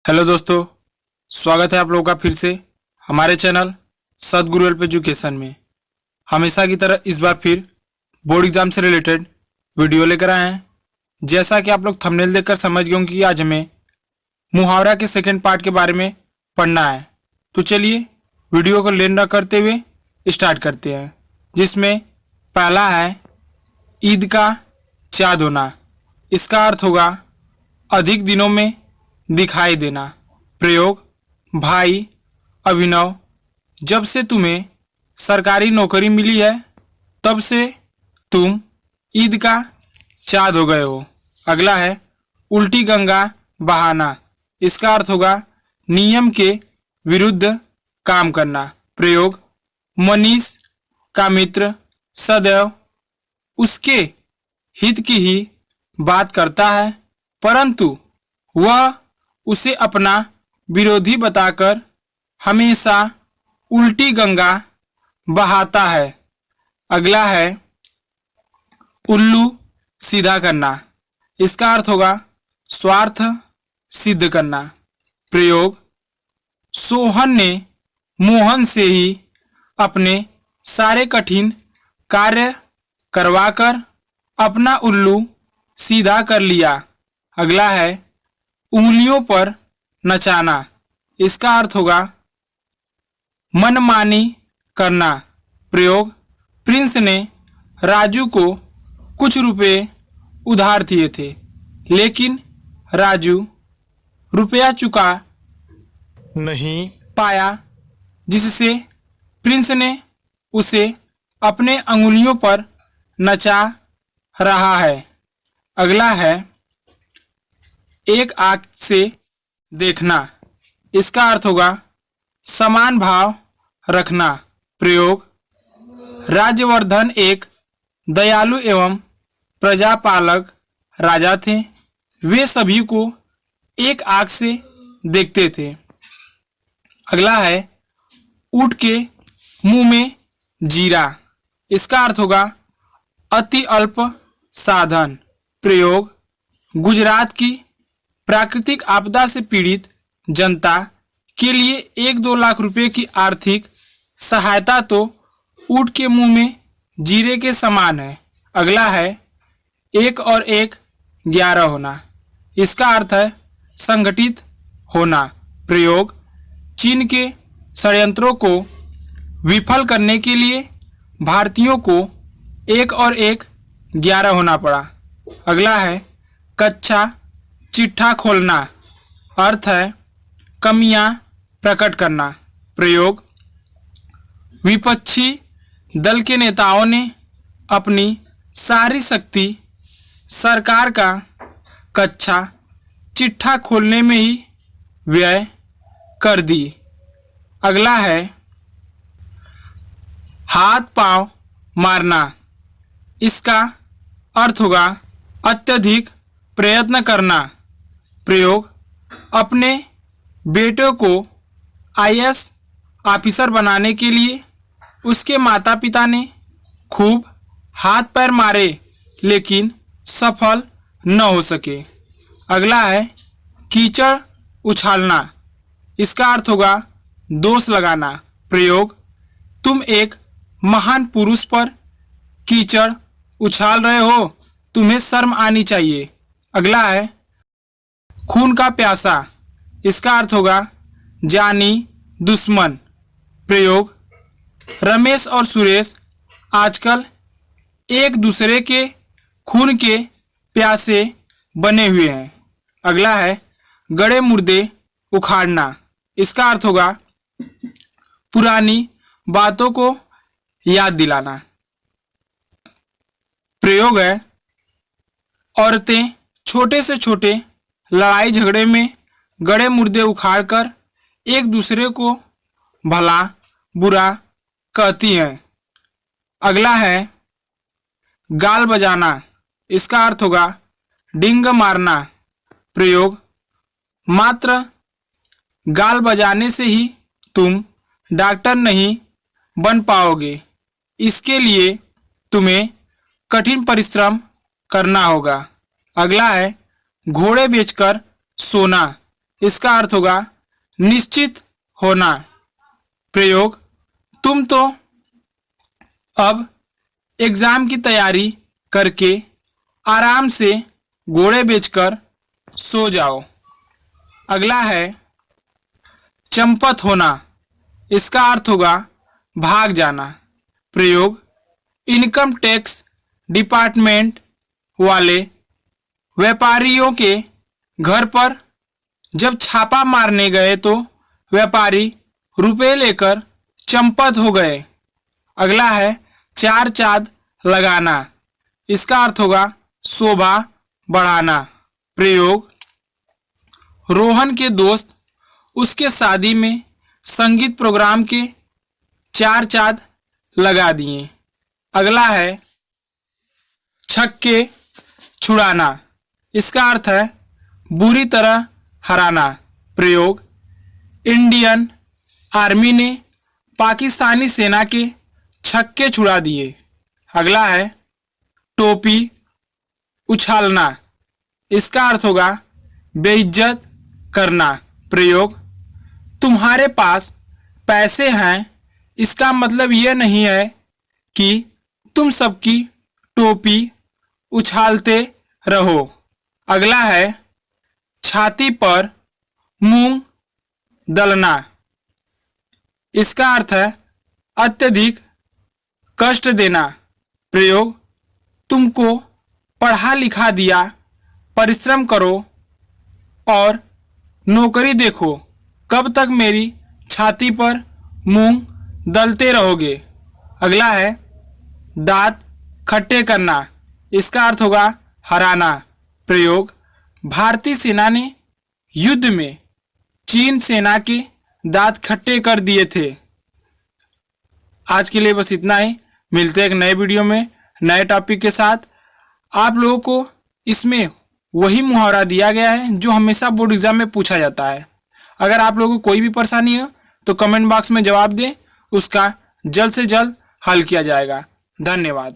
Hello दोस्तों, स्वागत है आप लोगों का फिर से हमारे चैनल सदगुरु हेल्प एजुकेशन में। हमेशा की तरह इस बार फिर बोर्ड एग्जाम से रिलेटेड वीडियो लेकर आए हैं। जैसा कि आप लोग थंबनेल देखकर समझ गए होंगे कि आज हमें मुहावरा के सेकंड पार्ट के बारे में पढ़ना है। तो चलिए वीडियो को लेट न करते हुए स्टार्ट करते हैं, जिसमें पहला है ईद का चाँद होना। इसका अर्थ होगा अधिक दिनों में दिखाई देना। प्रयोग, भाई अभिनव, जब से तुम्हें सरकारी नौकरी मिली है तब से तुम ईद का चाँद हो गए हो। अगला है उल्टी गंगा बहाना। इसका अर्थ होगा नियम के विरुद्ध काम करना। प्रयोग, मनीष का मित्र सदैव उसके हित की ही बात करता है, परंतु वह उसे अपना विरोधी बताकर हमेशा उल्टी गंगा बहाता है। अगला है उल्लू सीधा करना। इसका अर्थ होगा स्वार्थ सिद्ध करना। प्रयोग, सोहन ने मोहन से ही अपने सारे कठिन कार्य करवाकर अपना उल्लू सीधा कर लिया। अगला है उंगलियों पर नचाना। इसका अर्थ होगा मनमानी करना। प्रयोग, प्रिंस ने राजू को कुछ रुपए उधार दिए थे, लेकिन राजू रुपया चुका नहीं पाया, जिससे प्रिंस ने उसे अपने अंगुलियों पर नचा रहा है। अगला है एक आंख से देखना। इसका अर्थ होगा समान भाव रखना। प्रयोग, राज्यवर्धन एक दयालु एवं प्रजापालक राजा थे। वे सभी को एक आंख से देखते थे। अगला है ऊंट के मुंह में जीरा। इसका अर्थ होगा अति अल्प साधन। प्रयोग, गुजरात की प्राकृतिक आपदा से पीड़ित जनता के लिए 1-2 लाख रुपए की आर्थिक सहायता तो ऊंट के मुंह में जीरे के समान है। अगला है 1 और 1 11 होना। इसका अर्थ है संगठित होना। प्रयोग, चीन के षड्यंत्रों को विफल करने के लिए भारतीयों को 1 और 1 11 होना पड़ा। अगला है कच्चा चिट्ठा खोलना। अर्थ है कमियां प्रकट करना। प्रयोग, विपक्षी दल के नेताओं ने अपनी सारी शक्ति सरकार का कच्चा चिट्ठा खोलने में ही व्यय कर दी। अगला है हाथ पांव मारना। इसका अर्थ होगा अत्यधिक प्रयत्न करना। प्रयोग, अपने बेटे को आईएएस ऑफिसर बनाने के लिए उसके माता पिता ने खूब हाथ पैर मारे, लेकिन सफल न हो सके। अगला है कीचड़ उछालना। इसका अर्थ होगा दोष लगाना। प्रयोग, तुम एक महान पुरुष पर कीचड़ उछाल रहे हो, तुम्हें शर्म आनी चाहिए। अगला है खून का प्यासा। इसका अर्थ होगा जानी दुश्मन। प्रयोग, रमेश और सुरेश आजकल एक दूसरे के खून के प्यासे बने हुए हैं। अगला है गड़े मुर्दे उखाड़ना। इसका अर्थ होगा पुरानी बातों को याद दिलाना। प्रयोग है औरतें छोटे से छोटे लड़ाई झगड़े में गड़े मुर्दे उखाड़कर एक दूसरे को भला बुरा कहती हैं। अगला है गाल बजाना। इसका अर्थ होगा डिंग मारना। प्रयोग, मात्र गाल बजाने से ही तुम डॉक्टर नहीं बन पाओगे, इसके लिए तुम्हें कठिन परिश्रम करना होगा। अगला है घोड़े बेचकर सोना। इसका अर्थ होगा निश्चित होना। प्रयोग, तुम तो अब एग्जाम की तैयारी करके आराम से घोड़े बेचकर सो जाओ। अगला है चंपत होना। इसका अर्थ होगा भाग जाना। प्रयोग, इनकम टैक्स डिपार्टमेंट वाले व्यापारियों के घर पर जब छापा मारने गए तो व्यापारी रुपए लेकर चंपत हो गए। अगला है चार चांद लगाना। इसका अर्थ होगा शोभा बढ़ाना। प्रयोग, रोहन के दोस्त उसके शादी में संगीत प्रोग्राम के चार चांद लगा दिए। अगला है छक्के छुड़ाना। इसका अर्थ है बुरी तरह हराना। प्रयोग, इंडियन आर्मी ने पाकिस्तानी सेना के छक्के छुड़ा दिए। अगला है टोपी उछालना। इसका अर्थ होगा बेइज्जत करना। प्रयोग, तुम्हारे पास पैसे हैं इसका मतलब यह नहीं है कि तुम सबकी टोपी उछालते रहो। अगला है छाती पर मूंग दलना। इसका अर्थ है अत्यधिक कष्ट देना। प्रयोग, तुमको पढ़ा लिखा दिया, परिश्रम करो और नौकरी देखो, कब तक मेरी छाती पर मूंग दलते रहोगे। अगला है दांत खट्टे करना। इसका अर्थ होगा हराना। प्रयोग, भारतीय सेना ने युद्ध में चीन सेना के दांत खट्टे कर दिए थे। आज के लिए बस इतना ही। मिलते हैं एक नए वीडियो में नए टॉपिक के साथ। आप लोगों को इसमें वही मुहावरा दिया गया है जो हमेशा बोर्ड एग्जाम में पूछा जाता है। अगर आप लोगों को कोई भी परेशानी हो तो कमेंट बॉक्स में जवाब दें, उसका जल्द से जल्द हल किया जाएगा। धन्यवाद।